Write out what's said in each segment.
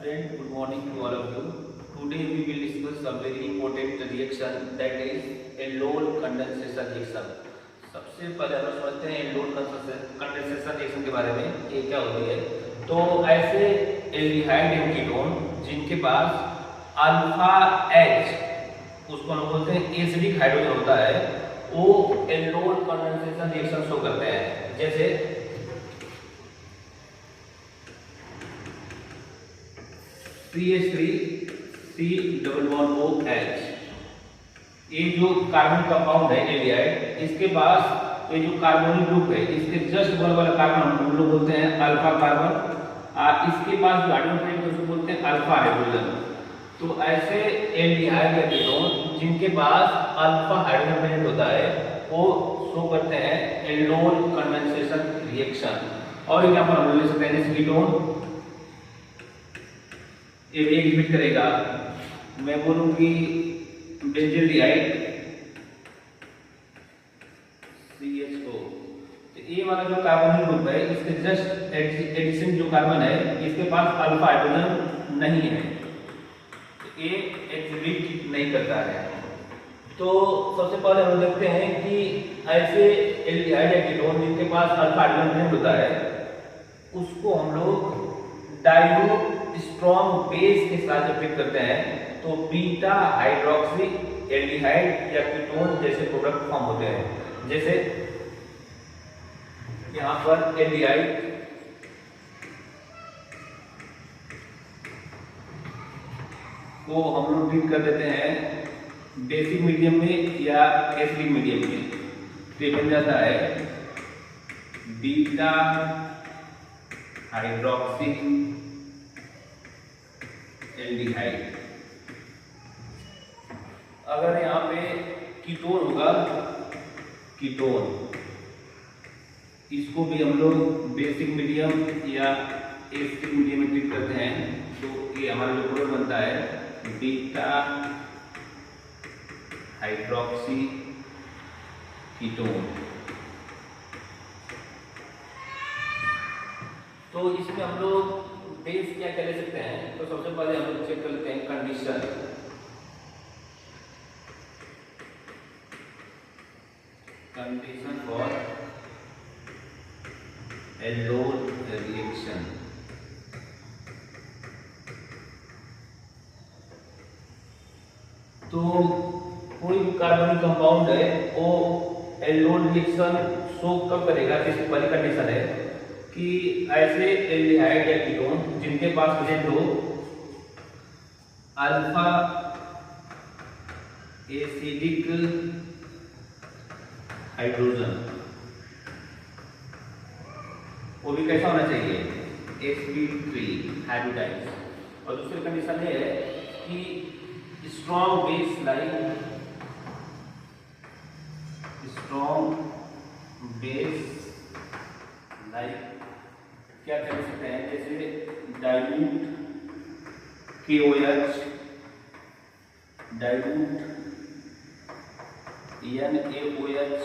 Student, good morning to all of you. Today we will discuss a very important reaction, that is aldol condensation reaction. सबसे पहले हम समझते हैं aldol condensation reaction के बारे में, ये क्या होती है। तो ऐसे एल्डिहाइड एंड कीटोन जिनके पास अल्फा H, उसको हम बोलते हैं एसिडिक हाइड्रोजन होता है, वो aldol condensation रिएक्शन शो करते हैं। जैसे CH3COOH, ये जो कार्बन कंपाउंड है एल्डिहाइड, इसके पास ये जो कार्बोनिल ग्रुप है, इसके जस्ट बगल वाला कार्बन हम लोग बोलते हैं अल्फा कार्बन, और इसके पास जो हाइड्रोजन है उसको बोलते हैं अल्फा हाइड्रोजन। तो ऐसे एल्डिहाइड या कीटोन जिनके पास अल्फा हाइड्रोजन प्रेजेंट होता है वो शो करते हैं एल्डोल कंडेंसेशन रिएक्शन। और एग्जांपल हम ले सकते हैं जैसे कीटोन ये भी एग्जिबिट करेगा। मैं बोलूंगी बेंजील्डिहाइड CHO, तो ये वाला जो कार्बोनिल ग्रुप है इसके जस्ट एडिशन जो कार्बन है इसके पास अल्फा हाइड्रोजन नहीं है, तो ये एग्जिबिट नहीं करता है। तो सबसे पहले हम देखते हैं कि ऐसे एल्डिहाइड या कीटोन जिनके पास अल्फा हाइड्रोजन प्रेजेंट होता है उसको हम लोग डाइल्यूट स्ट्रॉन्ग बेस के साथ जब ट्रीट करते हैं तो बीटा हाइड्रोक्सी एल्डिहाइड या कीटोन जैसे प्रोडक्ट फॉर्म होते हैं। जैसे यहां पर एल्डिहाइड को हम लोग ट्रीट कर देते हैं बेसिक मीडियम में या एसिडिक मीडियम में, तो ये बन जाता है बीटा हाइड्रोक्सी एल्डिहाइड। अगर यहाँ पे कीटोन होगा, कीटोन इसको भी हम लोग बेसिक मीडियम या एसिडिक मीडियम में ट्रीट करते हैं, तो ये हमारा जो प्रोडक्ट बनता है बीटा हाइड्रोक्सी कीटोन। तो इसमें हम लोग बेस क्या क्या ले सकते हैं, तो सबसे पहले हम लोग चेक कर लेते हैं कंडीशन फॉर एल्डोल रिएक्शन। तो कोई भी कार्बनिक कंपाउंड है वो एल्डोल रिएक्शन शो कब करेगा, इसकी पहली कंडीशन है कि ऐसे एल्डिहाइड या कीटोन जिनके पास प्रेजेंट हो अल्फा एसिडिक हाइड्रोजन, वो भी कैसा होना चाहिए sp3 हाइब्रिडाइज। और दूसरी कंडीशन ये है कि स्ट्रॉन्ग बेस लाइक क्या कर सकते हैं, जैसे डाइल्यूट KOH, डाइल्यूट NaOH,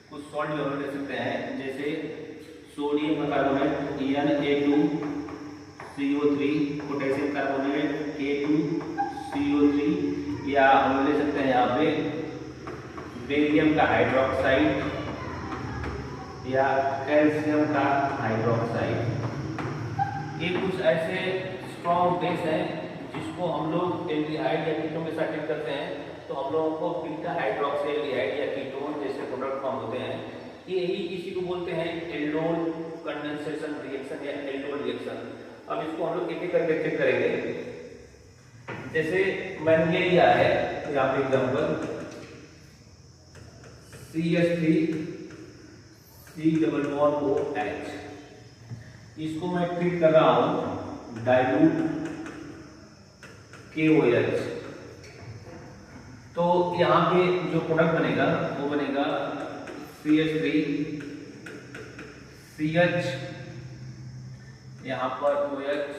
कुछ सॉल्ट भी हम ले सकते हैं जैसे sodium carbonate Na2CO3, potassium carbonate K2CO3, या हम ले सकते हैं यहाँ पे बेरियम का हाइड्रोक्साइड या कैल्शियम का हाइड्रोक्साइड। ये कुछ ऐसे स्ट्रॉन्ग बेस हैं जिसको हम लोग एल्डिहाइड या कीटोन के साथ ट्रीट करते हैं, तो हम लोगों को बीटा हाइड्रोक्सी एल्डिहाइड या कीटोन जैसे प्रोडक्ट फॉर्म होते हैं। यही इसी को बोलते हैं एल्डोल कंडेंसेशन रिएक्शन या एल्डोल रिएक्शन। अब इसको हम लोग एक एक करके चेक करेंगे। जैसे मैंने ले लिया है यहाँ पे एग्जाम्पल CH3COOH, इसको मैं ट्रीट कर रहा हूं डाइल्यूट KOH। तो यहाँ पे जो प्रोडक्ट बनेगा वो बनेगा CH3CH, यहाँ पर OH,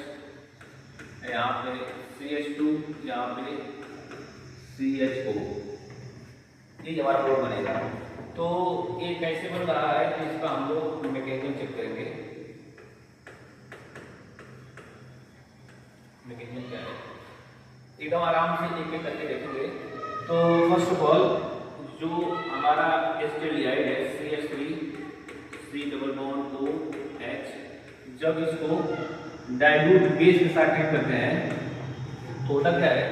यहाँ पे CH2, यहाँ पे CHO, ये हमारा प्रोडक्ट बनेगा। तो ये कैसे बन रहा है, तो इसका हम लोग मैकेनिज्म चेक करेंगे। मैग्नीशियम क्या है, एकदम आराम से एक एक करके देखेंगे। तो फर्स्ट ऑफ ऑल जो हमारा एस्टेरियाइड है CH3 डबल बॉन्ड OH, जब इसको डाइल्यूट बेस के साथ ट्रीट करते हैं तो होता क्या है,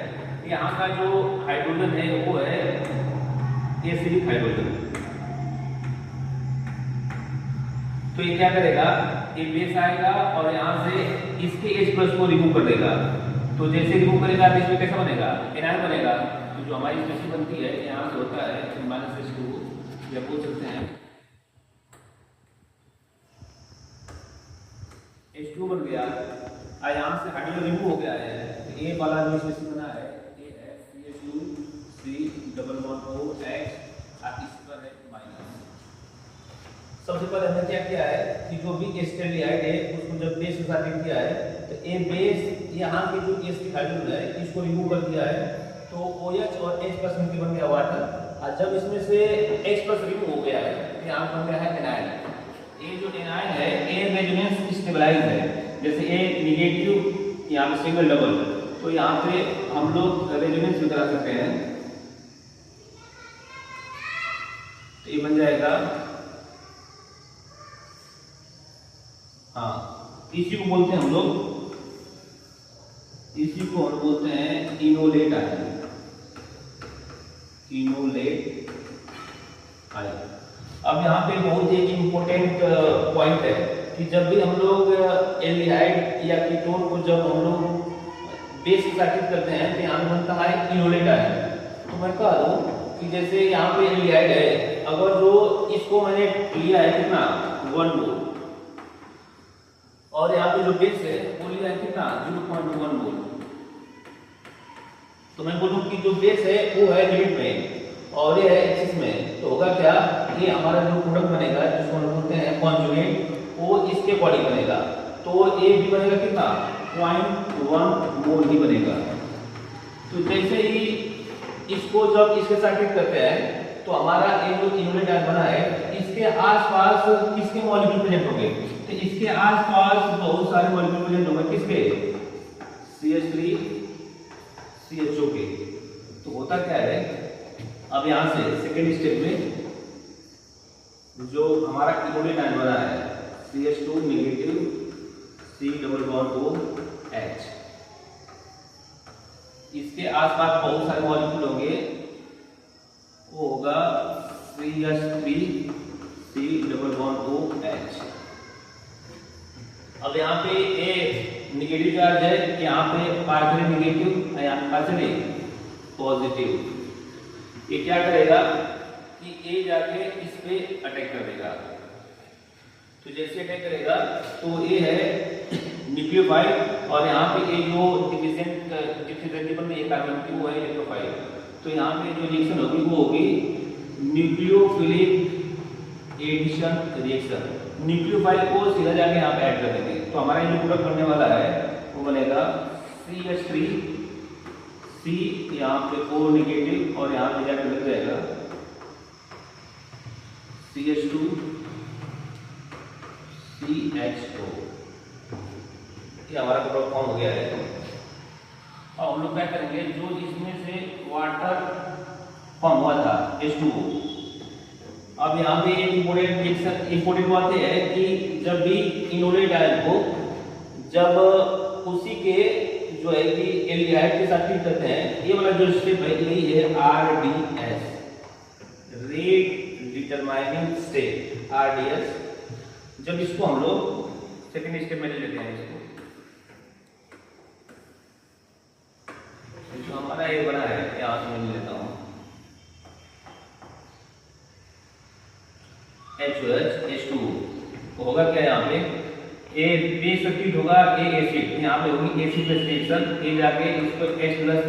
यहाँ का जो हाइड्रोजन है वो है एसिडिक हाइड्रोजन। तो ये क्या करेगा, ये बेस आएगा और यहाँ से इसके H+ को रिमूव कर देगा। तो जैसे रिमूव करेगा तो इसमें कैसा बनेगा, एनायन बनेगा। तो जो हमारी स्पेसिस बनती है यहाँ से होता है -H2, या बोल सकते हैं H2 बन गया, और यहाँ से हाइड्रोजन रिमूव हो गया है। तो ये वाला जो स्पेसिस बना है CH2 डबल बॉन्ड OH, और इस पर है माइनस। सबसे पहले हमने क्या किया है कि जो भी एस्टेरियाइड है उसको जब बेस के साथ किया है तो ये बेस यहाँ के जो एसिडिक हाइड्रोजन है इसको रिमूव कर दिया है, तो OH और H+ मिलकर बन गया वाटर। और जब इसमें से H+ रिमूव हो गया है तो यहाँ बन गया है एनायन। ये जो एनायन है ये रेजोनेंस स्टेबलाइज है, जैसे ए नेगेटिव यहाँ पे सिंगल डबल, तो यहाँ पे हम लोग रेजोनेंस भी करा सकते हैं। तो ये बन जाएगा, हाँ इसी को बोलते हैं हम लोग, इसी को हम बोलते हैं इनोलेट आयन, इनोलेट आयन। अब यहाँ पे बहुत ही इम्पोर्टेंट पॉइंट है कि जब भी हम लोग एल्डिहाइड या कीटोन को जब हम लोग बेस के साथ करते हैं तो यहाँ बनता है इनोलेट आयन। तो मैं कह दूं कि जैसे यहाँ पे एल्डिहाइड है, अगर जो इसको मैंने लिया है कितना 1 मोल, और यहाँ पे जो बेस है वो लिया है कितना 0.1 मोल, तो मैं बोलूँ कि जो बेस है वो है लिमिट में और ये है एक्सिस में, तो होगा क्या, ये हमारा जो प्रोडक्ट बनेगा जिसको हम बोलते हैं कॉन्जुगेट, वो इसके बॉडी बनेगा। तो ये भी बनेगा कितना 0.1 मोल ही बनेगा। तो जैसे ही इसको जब इसके साथ ट्रीट करते हैं तो हमारा ये जो इनोलेट आयन बना है इसके आसपास किसके मॉलिक्यूल प्रेजेंट होंगे, तो इसके आसपास बहुत सारे मॉलिक्यूल प्रेजेंट होंगे, किसके CH3 CHO के। तो होता क्या है, अब यहाँ से सेकेंड स्टेप में जो हमारा इनोलेट आयन बना है CH2 negative C double bond OH, इसके आसपास बहुत सारे मॉलिक्यूल होंगे, वो होगा CH3 C double bond OH। अब यहाँ पे ए नेगेटिव चार्ज है, यहाँ पे पार्शियली नेगेटिव, यहाँ पार्शियली पॉजिटिव। ये क्या करेगा कि ए जाके इस पे अटैक कर देगा। तो जैसे अटैक करेगा तो ये है न्यूक्लियोफाइल, और यहाँ पे ये जो डिफिशिएंट में एक कार्बन की वो है इलेक्ट्रोफाइल। तो यहाँ पे जो रिएक्शन होगी वो होगी न्यूक्लियोफिलिक एडिशन रिएक्शन, न्यूक्लियोफाइल को सीधा जाके यहाँ पे ऐड कर देंगे। तो हमारा जो प्रोडक्ट बनने वाला है वो बनेगा CH3 C, यहाँ पे O नेगेटिव, और यहाँ पे जाकर लग जाएगा CH2 CHO। ये हमारा प्रोडक्ट फॉर्म हो गया है। और हम लोग क्या करेंगे, जो इसमें से वाटर फॉर्म हुआ था H2O, अब यहाँ पे एक इंपोर्टेंट बात है कि जब भी इनोलेट आयन को जब उसी के जो है कि एल्डिहाइड के साथ ट्रीट करते हैं, ये वाला जो स्टेप है यही है RDS, rate determining step RDS। जब इसको हम लोग सेकेंड स्टेप में ले लेते हैं, इसको जो हमारा ये बना है यहाँ से मैं लेता हूँ HOH H2O, तो होगा क्या यहाँ पे ए बेस ट्रीट होगा, ए एसिड, यहाँ पे होगी एसिड प्लस रिएक्शन, ए जाके इसको H प्लस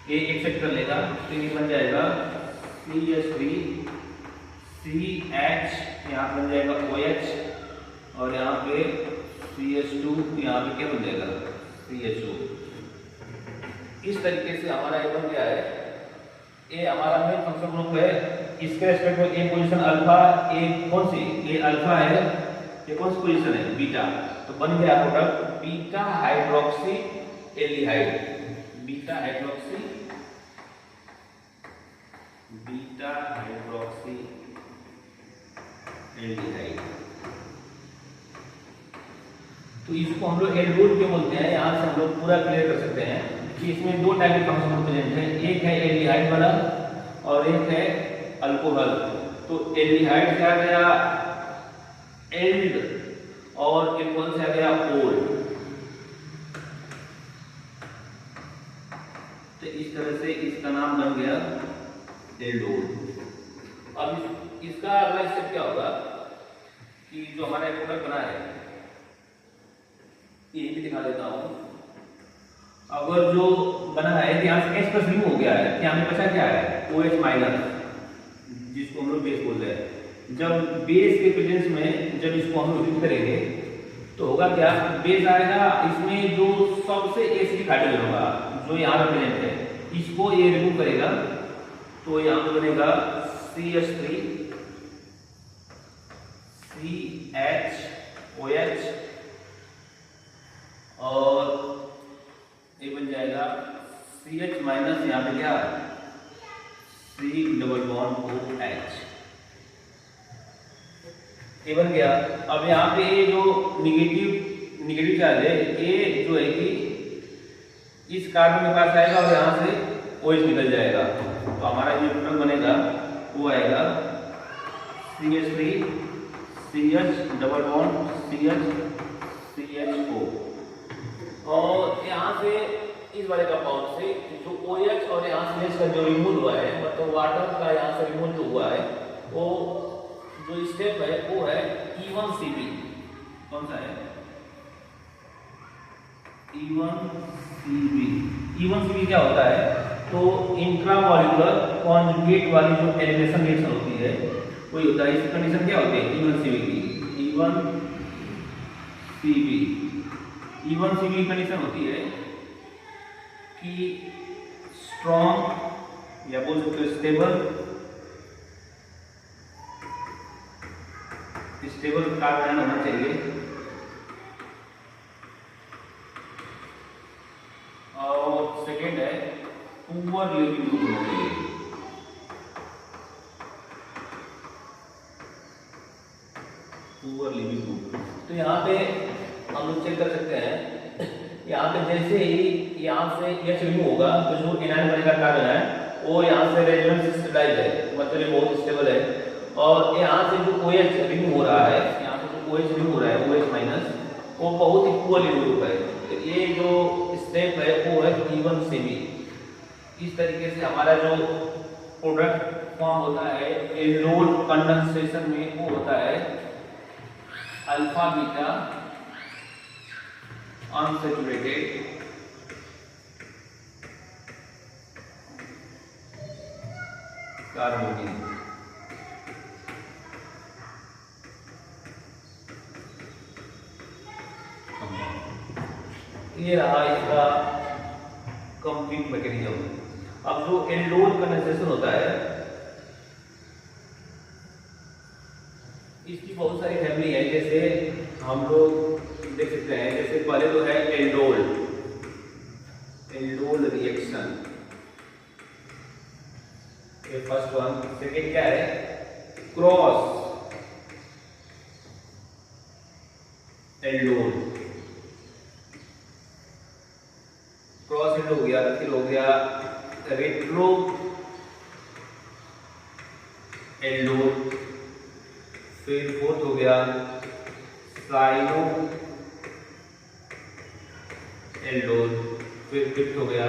ए एक्सेप्ट कर लेगा, तो ये बन जाएगा CH3 CH, यहाँ बन जाएगा OH, और यहाँ पे CH2, यहाँ पे क्या बन जाएगा CHO। इस तरीके से हमारा ये बन गया है। ये हमारा मेन फंक्शन ग्रुप है, इसके रेस्पेक्ट में ए पोजीशन अल्फा, ए कौन सी, ये अल्फा है, ये कौन सी पोजीशन है, बीटा, तो बन गया product beta hydroxy aldehyde, beta hydroxy aldehyde. तो इसको हम लोग एल्डोल क्यों बोलते हैं, यहाँ से हम लोग पूरा क्लियर कर सकते हैं कि इसमें दो टाइप के फंक्शन प्रेजेंट है, एक है एल्डिहाइड वाला और एक है अल्कोहल। तो एल्डिहाइड से आ गया एल्ड और अल्कोहल से आ गया ओल। तो इस तरह से इसका नाम बन गया एल्डोल। अब इसका अगला स्टेप क्या होगा कि जो हमारा प्रोडक्ट बना है ये भी दिखा देता हूं। अगर जो बना है यहाँ से H+ रिमूव हो गया है, यहाँ पे बचा क्या है OH-, जिसको हम लोग बेस बोलते हैं। जब बेस के प्रेजेंस में जब इसको हम लोग यूज करेंगे तो होगा क्या, बेस आएगा, इसमें जो सबसे एसिडिक हाइड्रोजन होगा जो यहाँ पे प्रेजेंट है इसको ये रिमूव करेगा, तो यहाँ पे बनेगा CH3 CHOH और ये बन जाएगा CH- यहाँ पे क्या C⋯OH, ये बन गया। अब यहाँ पे ये जो निगेटिव चार्ज है ये जो है कि इस कार्बन के पास आएगा और यहाँ से OH निकल जाएगा, तो हमारा जो प्रोडक्ट बनेगा वो आएगा CH3 CH⋯CHCHO। और यहाँ से इस वाले कंपाउंड से जो OH और यहाँ से H का जो रिमूव हुआ है, मतलब वाटर का यहाँ से रिमूव जो हुआ है, वो जो स्टेप है वो है E1CB। कौन सा है E1CB क्या होता है, तो इंट्रामॉलिक्यूलर कॉन्जुगेट वाली जो एलिमिनेशन रिएक्शन होती है वही होता है। इसकी कंडीशन क्या होती है E1CB की, E1CB की कंडीशन होती है कि स्ट्रॉन्ग या बोल सकते हो स्टेबल कार्बन होना चाहिए और सेकेंड है पुअर लिविंग ग्रुप होना चाहिए। पुअर लिविंग ग्रुप, तो यहाँ पे हम लोग चेक कर सकते हैं, यहाँ पे जैसे ही यहाँ से H रिमूव होगा तो जो एनायन बनेगा कार्बन है वो यहाँ से रेजोनेंस स्टेबलाइज है, मतलब ये बहुत स्टेबल है। और यहाँ से जो OH रिमूव हो रहा है, यहाँ से जो OH रिमूव हो रहा है OH-, वो बहुत ही पुअर लिविंग ग्रुप है। तो ये जो स्टेप है वो है E1CB। इस तरीके से हमारा जो प्रोडक्ट फॉर्म होता है एल्डोल कंडेंसेशन में, वो होता है अल्फा बीटा अनसैचुरेटेड कार्बोनिल। ये रहा इसका कंप्लीट मैकेनिज्म। अब जो एल्डोल कंडेंसेशन होता है इसकी बहुत सारी फैमिली है, जैसे हम लोग देख सकते हैं, जैसे पहले तो है एल्डोल रिएक्शन, ये फर्स्ट वन। सेकेंड क्या है क्रॉस एल्डोल, क्रॉस एल्डोल हो गया। फिर हो गया रेट्रो एल्डोल, फिर फोर्थ हो गया साइनो एल्डोल, फिर फिफ्थ हो गया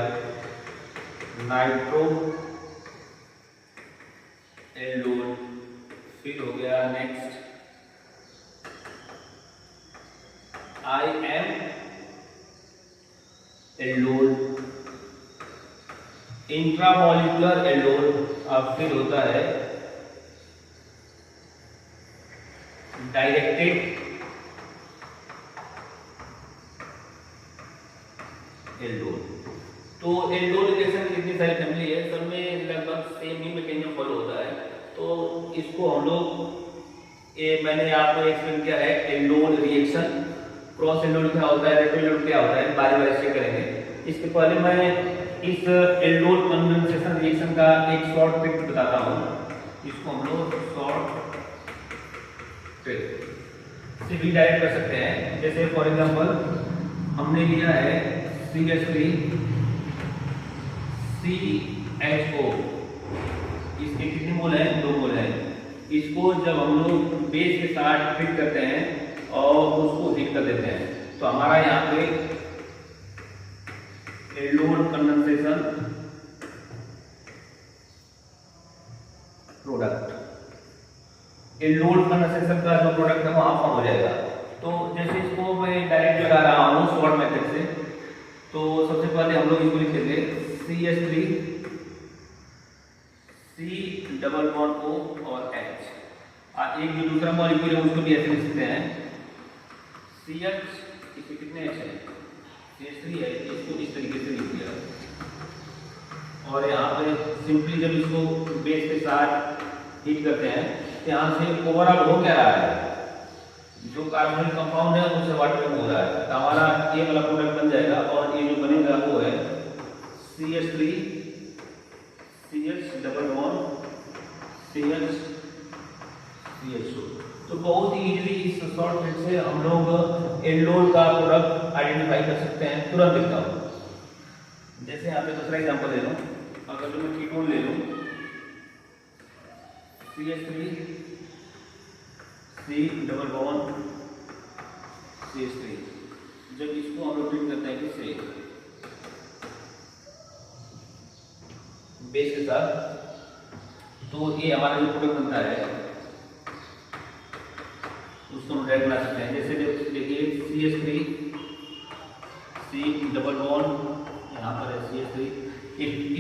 नाइट्रो एल्डोल, फिर हो गया next IM aldol, intramolecular aldol. अब फिर होता है डायरेक्टेड एल्डोल। तो एल्डोल रिएक्शन की कितनी सारी फैमिली है, सब में लगभग सेम ही मैकेनिज्म फॉलो होता है। तो इसको हम लोग ये मैंने आपको एक्सप्लेन किया है एल्डोल रिएक्शन, क्रॉस एल्डोल क्या होता है, रेट्रो एल्डोल क्या होता है, बारी बारी से करेंगे। इसके पहले मैं इस एल्डोल कंडेंसेशन रिएक्शन का एक शॉर्ट ट्रिक बताता हूँ। इसको हम लोग शॉर्ट ट्रिक से भी डायरेक्ट कर सकते हैं। जैसे फॉर एग्जांपल हमने लिया है CH3 CHO, इसके कितने मोल हैं, 2 मोल हैं। इसको जब हम लोग बेस के साथ फिट करते हैं और उसको हीट कर देते हैं तो हमारा यहाँ पे aldol condensation product, aldol condensation का जो प्रोडक्ट है वो हाफ फॉर्म हो जाएगा। तो जैसे इसको मैं डायरेक्ट लगा रहा हूँ शॉर्ट मेथड से, तो सबसे पहले हम लोग इसको लिख देंगे CH3 C double bond O और H। एक जो दूसरा मॉलिक्यूल है उसको भी ऐसे लिख सकते हैं CH, इसके कितने H है, CH3 है, इसको इस तरीके से लिख दिया। और यहाँ पे सिंपली जब इसको बेस के साथ हीट करते हैं तो यहाँ से ओवरऑल हो क्या रहा है, जो कार्बोनिक कंपाउंड है उससे वाटर में हो रहा है, तो हमारा ये वाला प्रोडक्ट बन जाएगा। और ये जो बनेगा वो है CH3 CH double bond CH CHO। तो बहुत ही इजीली इस शॉर्ट ट्रिक से हम लोग एल्डोल का प्रोडक्ट आइडेंटिफाई कर सकते हैं तुरंत एकदम। जैसे यहाँ पे दूसरा एग्जांपल ले लूँ, अगर मैं कीटोन ले लूँ CH3 C double bond CH3, जब इसको हम लोग ट्रीट करते हैं किससे, बेस के साथ, तो ये हमारा जो प्रोडक्ट बनता है उसको हम डायरेक्ट बना सकते हैं। जैसे देखिए CH3 C डबल बॉन्ड, यहाँ पर है CH3,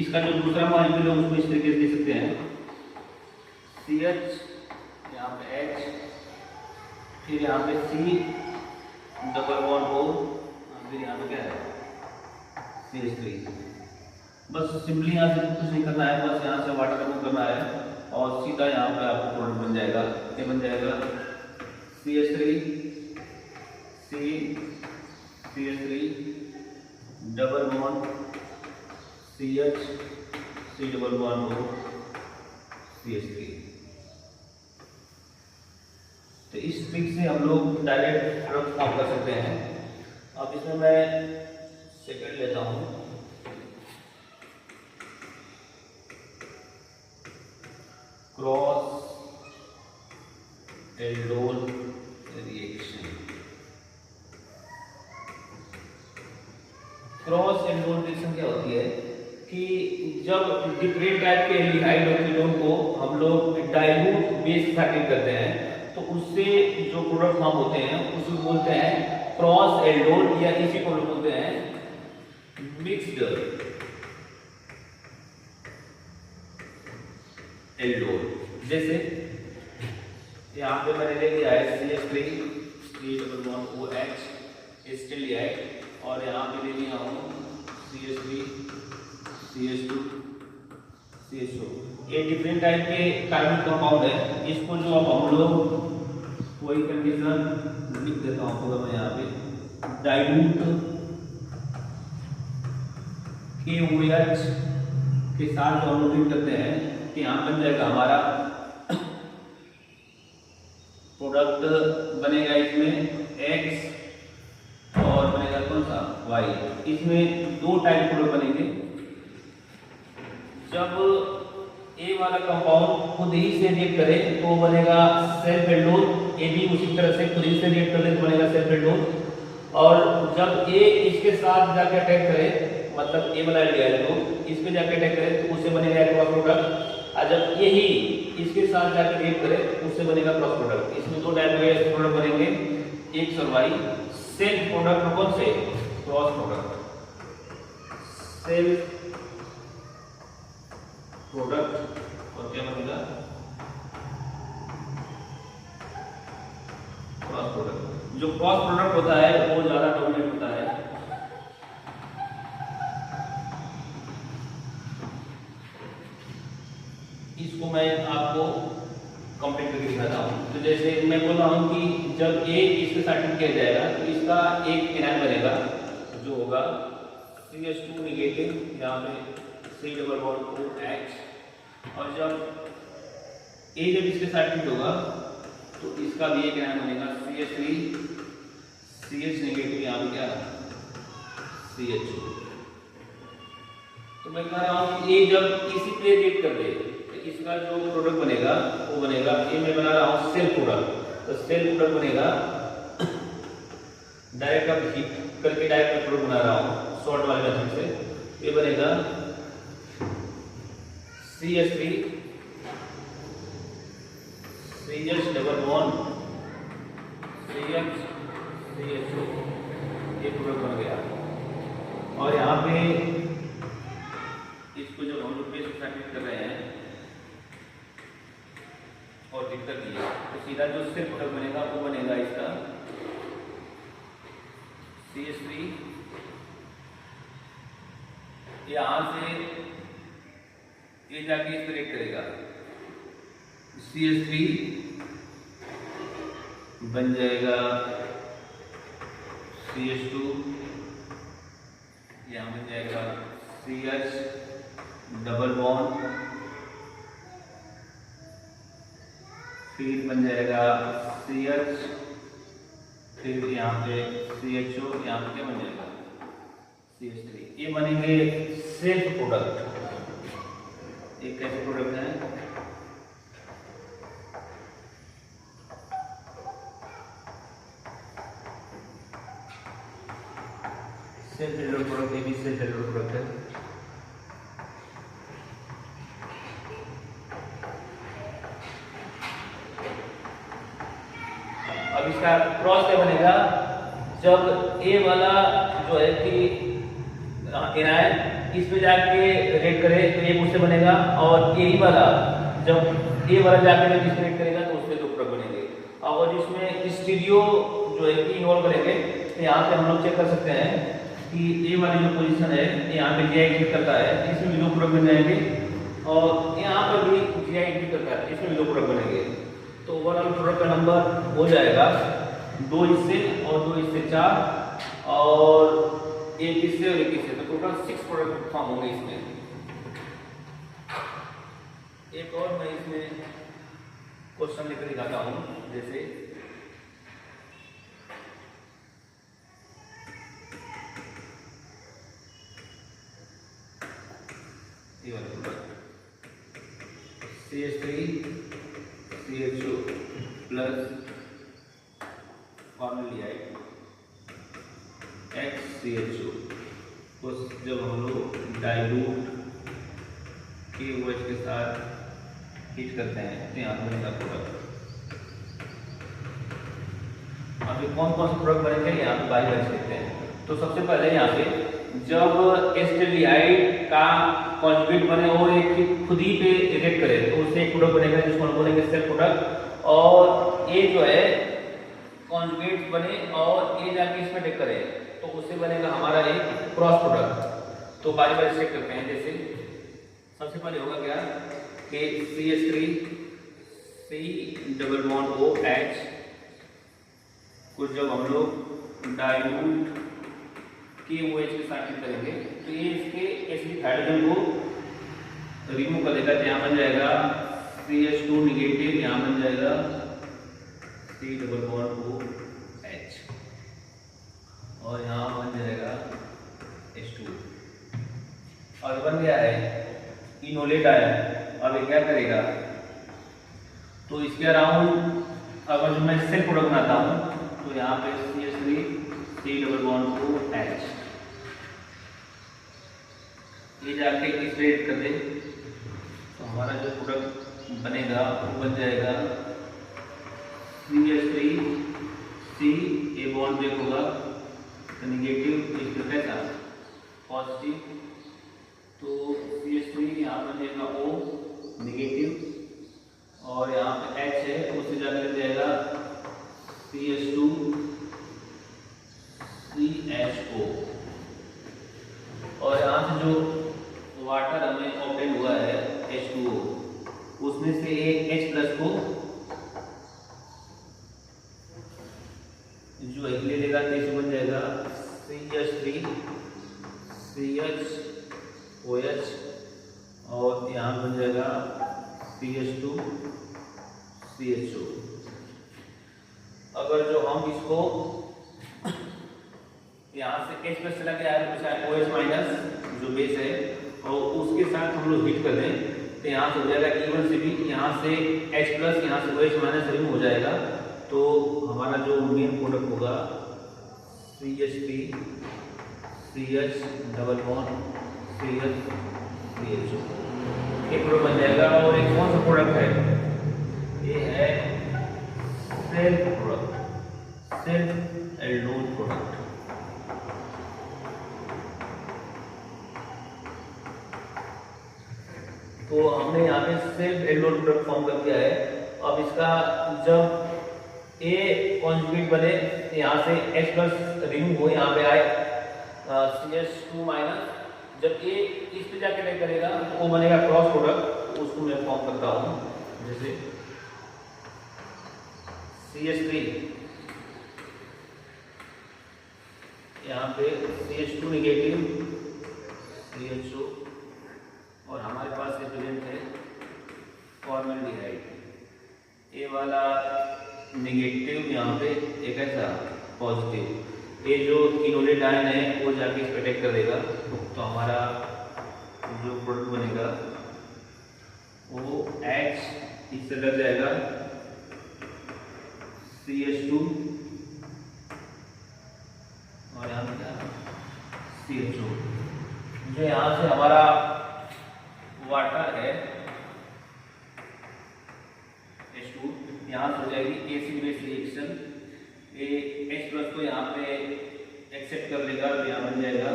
इसका जो दूसरा मॉलिक्यूल है उसको इस तरीके से दे सकते हैं CH, यहाँ पे H, फिर यहाँ पे C डबल बॉन्ड O, फिर यहाँ पे क्या है CH3। बस सिंपली यहाँ से कुछ नहीं करना है, बस यहाँ से वाटर रिमूव करना है और सीधा यहाँ पे आपको प्रोडक्ट बन जाएगा। ये बन जाएगा CH3 CH3 double bond CH C double bond O CH3। तो इस ट्रिक से हम लोग डायरेक्ट प्रोडक्ट फॉर्म कर सकते हैं। अब इसमें मैं सेकंड लेता हूँ, cross aldol reaction. Cross aldol reaction क्या होती है कि जब डिफरेंट टाइप के एल्डिहाइड और कीटोन को हम लोग डाइल्यूट बेस के साथ करते हैं तो उससे जो प्रोडक्ट फॉर्म होते हैं उसको बोलते हैं क्रॉस एल्डोल, या इसी को लोग बोलते हैं मिक्स्ड एल्डोल। जैसे यहाँ पे मैंने ले लिया है CH3 C double bond OH acetaldehyde, और यहाँ पे ले लिया हूँ CH3 CH2 CHO। ये डिफरेंट टाइप के कार्बनिक कंपाउंड है। इसको जो अब हम लोग कोई कंडीशन लिख देता हूँ पूरा मैं यहाँ पे, डाइल्यूट KOH के साथ जो हम लोग ट्रीट करते हैं कि यहाँ बन जाएगा हमारा प्रोडक्ट, बनेगा इसमें X और बनेगा कौन सा Y। इसमें दो टाइप प्रोडक्ट बनेंगे। जब ए वाला कंपाउंड खुद ही से रिएक्ट करे तो बनेगा सेल्फ एल्डोल, ए भी उसी तरह से खुद ही से रिएक्ट करे तो बनेगा सेल्फ एल्डोल। और जब ए इसके साथ जाके अटैक करे, मतलब ए वाला एल्डिहाइड इस पे जाके अटैक करे तो उससे बनेगा क्रॉस प्रोडक्ट, और जब यही इसके साथ जाके रिएक्ट करे तो उससे बनेगा क्रॉस प्रोडक्ट। इसमें दो टाइप के प्रोडक्ट बनेंगे, X और Y। सेल्फ प्रोडक्ट कौन से, क्रॉस प्रोडक्ट, सेल्फ प्रोडक्ट, और क्या बनेगा क्रॉस प्रोडक्ट। जो क्रॉस प्रोडक्ट होता है वो ज्यादा डोमिनेट होता है। इसको मैं आपको कंप्लीट करके दिखाता हूँ। तो जैसे मैं बोल रहा हूँ कि जब ए इसके साथ किया जाएगा तो इसका एक एनायन बनेगा जो होगा CH2 नेगेटिव, यहाँ पे C डबल बॉन्ड OH, और जब ए जब इसके साथ होगा तो इसका भी एक एनायन बनेगा CH3 CH नेगेटिव, यहाँ पे क्या CH2। तो मैं कह रहा हूँ ए जब इसी पे रिएक्ट कर दे तो इसका जो प्रोडक्ट बनेगा वो बनेगा, ये मैं बना रहा हूँ सेल्फ प्रोडक्ट, तो सेल्फ प्रोडक्ट बनेगा डायरेक्ट अब हीट करके डायरेक्ट प्रोडक्ट बना रहा हूँ शॉर्ट वाले मेथड से। ये बनेगा CH3 CH double bond CH CH2, ये प्रोडक्ट बन गया। और यहाँ पे इसको जब हम लोग बेस सब्स्टिट्यूट कर रहे हैं और दिक्कत ये तो सीधा जो सेल्फ प्रोडक्ट बनेगा वो बनेगा इसका CH3, यहाँ से ये जाके इस पर रिएक्ट करेगा, CH3 बन जाएगा CH2, यहाँ बन जाएगा CH डबल बॉन्ड, फिर बन जाएगा CH, फिर यहाँ पे CHO, यहाँ पे क्या बन जाएगा CH3। ये बनेंगे सेल्फ प्रोडक्ट। एक कैसे प्रोडक्ट है, सेल्फ हेलोड प्रोडक्ट, ये भी सेल्फ हेलोड प्रोडक्ट है। अब इसका क्रॉस क्या बनेगा, जब ए वाला जो है कि एनायन इस पे जाके रिएक्ट करे तो ये मुझसे बनेगा, और ए वाला जब ए वाला जाके जब इस पे रिएक्ट करेगा तो उससे दो प्रोडक्ट बनेंगे। और जिसमें स्टीरियो जो है कि इन्वॉल्व करेंगे तो यहाँ पे हम लोग चेक कर सकते हैं कि ए वाली जो पोजीशन है यहाँ पे GI एग्जिट करता है, इसमें भी दो प्रोडक्ट बन जाएंगे, और यहाँ पर भी GI एग्जिट करता है, इसमें भी दो प्रोडक्ट बनेंगे। तो ओवरऑल प्रोडक्ट का नंबर हो जाएगा 2 इससे और 2 इससे 4 और एक इससे और एक इससे, तो टोटल 6 प्रोडक्ट फॉर्म होंगे इसमें। एक और मैं इसमें क्वेश्चन लेकर दिखाता हूँ, जैसे ये वाला product CH3 CHO plus formaldehyde XCHO को जब हम लोग डाइल्यूट KOH के साथ हीट करते हैं तो यहाँ बनेगा प्रोडक्ट। अभी कौन कौन से प्रोडक्ट बनेंगे यहाँ पे बारी बारी देखते हैं। तो सबसे पहले यहाँ पे जब एसिटाल्डिहाइड का कॉन्जुगेट बने और एक खुद ही पे रिएक्ट करे तो उससे एक प्रोडक्ट बनेगा जिसको हम बोलेंगे सेल्फ प्रोडक्ट, और ये जो है कॉन्जुगेट बने और ये जाके इसमें रिएक्ट करे तो उससे बनेगा हमारा एक क्रॉस प्रोडक्ट। तो बारी बारी चेक करते हैं। जैसे सबसे पहले होगा क्या कि CH3 C double bond OH को जब हम लोग डाइल्यूट KOH के साथ करेंगे तो ये इसके एसिडिक हाइड्रोजन को रिमूव कर देगा। यहाँ बन जाएगा CH2 नेगेटिव, यहाँ बन जाएगा C डबल बॉन्ड OH, और यहाँ बन जाएगा H2, और बन गया है इनोलेट आयन। अब ये क्या करेगा, तो इसके अराउंड अगर जो मैं सेल्फ प्रोडक्ट बनाता हूँ तो यहाँ पे CH3 C double bond OH ये जाके इस रेट कर दे तो हमारा जो प्रोडक्ट बनेगा वो बन जाएगा CH3 C, a bond break होगा तो नेगेटिव, इस पे कैसा पॉजिटिव, तो CH3 यहाँ बन जाएगा O नेगेटिव, और यहाँ पे H है तो उससे जाकर लग जाएगा CH2 CHO, और यहाँ से जो वाटर हमें ऑब्टेन हुआ है H2O उसमें से एक H प्लस को CH और यहाँ बन जाएगा CH2 CHO। अगर जो हम इसको यहाँ से H प्लस चला गया है तो OH माइनस जो बेस है और उसके साथ हम लोग हीट कर दें तो यहाँ से हो जाएगा E1CP, यहाँ से H प्लस, यहाँ से OH माइनस रिमूव हो जाएगा। तो हमारा जो मेन प्रोडक्ट होगा CH3 CH double bond CH CHO एक प्रोडक्ट बन जाएगा। और एक कौन सा प्रोडक्ट है, ये है self product, self Eldon product. तो हमने यहाँ पे सेल्फ एल्डोन प्रोडक्ट फॉर्म कर दिया है। अब इसका जब A कॉन्जुगेट बने यहाँ से H प्लस रिमूव हो, यहाँ पे आए CH2 माइनस, जब A इस पे जाके अटैक करेगा तो वो बनेगा क्रॉस प्रोडक्ट। उसको मैं फॉर्म करता हूँ, जैसे CH3 यहाँ पे CH2 नेगेटिव CHO और हमारे पास ये प्रेजेंट है फॉर्मल्डिहाइड, ए वाला नेगेटिव, यहाँ पे एक ऐसा पॉजिटिव। ये जो इनोलेट आयन है वो जाके इस पे अटैक कर देगा तो हमारा जो प्रोडक्ट बनेगा वो H इससे लग जाएगा CH2 और यहाँ पे क्या CHO। जो यहाँ से हमारा वाटर है H2, यहाँ से हो जाएगी एसिड बेस रिएक्शन। ये H प्लस को यहाँ पे एक्सेप्ट कर लेगा तो यहाँ बन जाएगा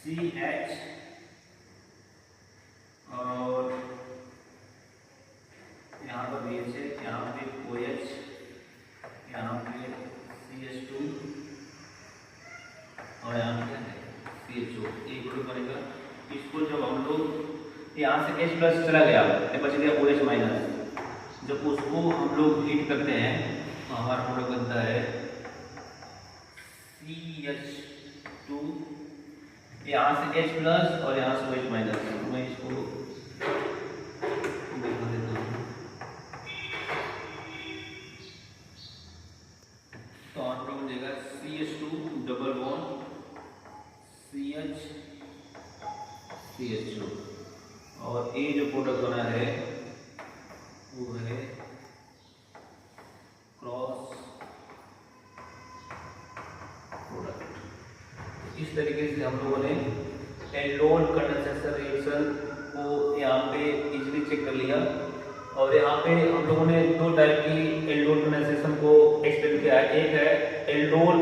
CH और यहाँ पर BH है, यहाँ पे OH, यहाँ पे CH2 और यहाँ पे CHO एक ग्रुप बनेगा। इसको जब हम लोग यहाँ से H प्लस चला गया तो बच गया OH माइनस, जब उसको हम लोग हीट करते हैं तो हमारा प्रोडक्ट बनता है CH2, यहाँ से H प्लस और यहाँ से OH माइनस। मैं इसको दिखा देता हूँ। तो हमारा प्रोडक्ट बन जाएगा CH2 double bond CH CHO और ये जो प्रोडक्ट बना है वो है क्रॉस प्रोडक्ट। इस तरीके से हम लोगों ने एल्डोन कंडेंसेशन रिएक्शन को यहाँ पे इजीली चेक कर लिया। और यहाँ पे हम लोगों ने दो टाइप की एल्डोन कंडेंसेशन को एक्सप्लेन किया है। एक है एल्डोन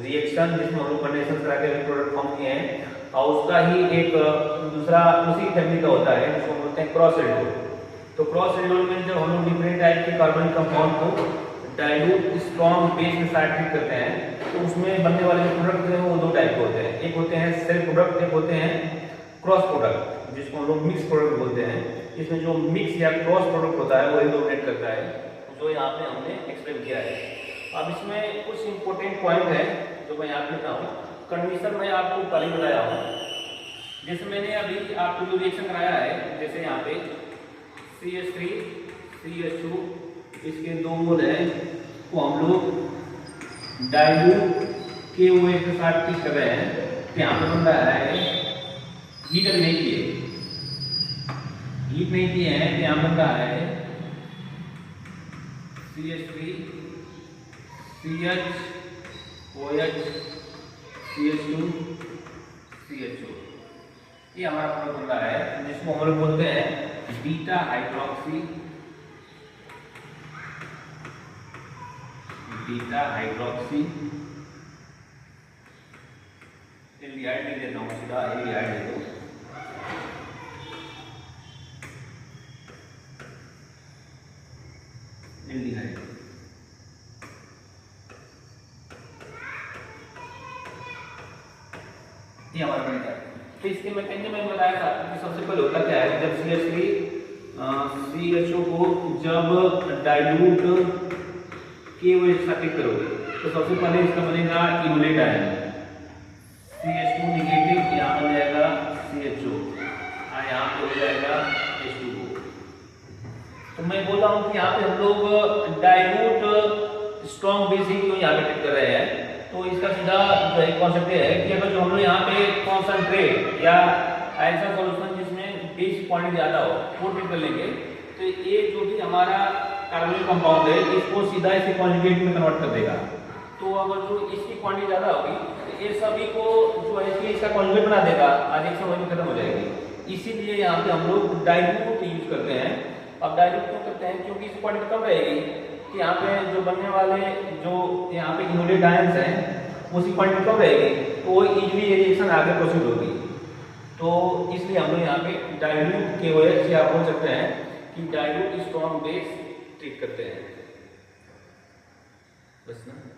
रिएक्शन जिसमें हम लोग कंडेंसेशन करा के प्रोडक्ट फॉर्म किए हैं, और उसका ही एक दूसरा उसी फैमिली का होता है जिसको बोलते हैं क्रॉस एल्डोन। तो क्रॉस एल्डोन में जब हम लोग डिफरेंट टाइप के कार्बनिक कंपाउंड को डाइल्यूट स्ट्रॉन्ग बेस में साइक्लिक करते हैं तो उसमें बनने वाले जो प्रोडक्ट हैं वो दो टाइप के होते हैं। एक होते हैं सेल्फ प्रोडक्ट, एक होते हैं क्रॉस प्रोडक्ट जिसको हम लोग मिक्स प्रोडक्ट बोलते हैं। इसमें जो मिक्स या क्रॉस प्रोडक्ट होता है वही डोमिनेट करता है, जो यहाँ पे हमने एक्सप्लेन किया है। अब इसमें कुछ इंपॉर्टेंट पॉइंट है जो मैं यहाँ लिखता हूँ। कंडीशन मैं आपको पहले बताया हूँ, जैसे मैंने अभी आपको जो रिएक्शन कराया है, जैसे यहाँ पे CH3 CH2 इसके दो मोल है वो हम लोग डाइल्यूट KOH के साथ ठीक कर रहे हैं। यहाँ पे बन रहा है हीट नहीं किए हैं, यहाँ बन रहा है CH3 CH OH CH2 CHO। ये हमारा प्रोडक्ट बन रहा है जिसको हम लोग बोलते हैं बीटा हाइड्रोक्सी एल्डिहाइड लिख देता हूँ, सीधा एल्डिहाइड लिख दो। एल्डिहाइड ये हमारा बनता है। तो इसके मैकेनिज्म मैंने बताया था कि सबसे पहले होता क्या है, जब CH3 CHO को जब डाइल्यूट KOH के साथ करोगे तो सबसे पहले इसका बनेगा इनोलेट आयन। CH2 निगेटिव, यहाँ बन जाएगा CHO, यहाँ पे हो जाएगा H2O। तो मैं बोल रहा हूँ कि यहाँ पे हम लोग डाइल्यूट स्ट्रॉन्ग बेस ही क्यों यहाँ पे ट्रीट कर रहे हैं। तो इसका सीधा जो है कॉन्सेप्ट है कि अगर जो हम लोग यहाँ पे कॉन्सेंट्रेट या ऐसा सॉल्यूशन जिसमें बेस क्वांटिटी ज़्यादा हो वो ट्रीट कर लेंगे, तो ये जो भी हमारा कार्बोनिक कंपाउंड है इसको सीधा इसे कॉन्जुगेट में कन्वर्ट कर देगा। तो अगर जो इसकी क्वांटिटी ज़्यादा होगी तो ये सभी को जो है कि इसका कॉन्जुगेट बना देगा, रिएक्शन वहीं खत्म हो जाएगी। इसीलिए यहाँ पे हम लोग डाइल्यूट यूज करते हैं। अब डाइल्यूट क्यों करते हैं, क्योंकि इसकी क्वांटिटी कम रहेगी कि यहाँ पे जो बनने वाले जो यहाँ पे इनोलेट आयंस हैं उसकी क्वांटिटी कम रहेगी, तो वो इजीली ये रिएक्शन आगे प्रोसीड होगी। तो इसलिए हम लोग यहाँ पे डाइल्यूट के वजह से आप बोल सकते हैं कि डाइल्यूट स्ट्रॉन्ग बेस ट्रीट करते हैं। बस ना।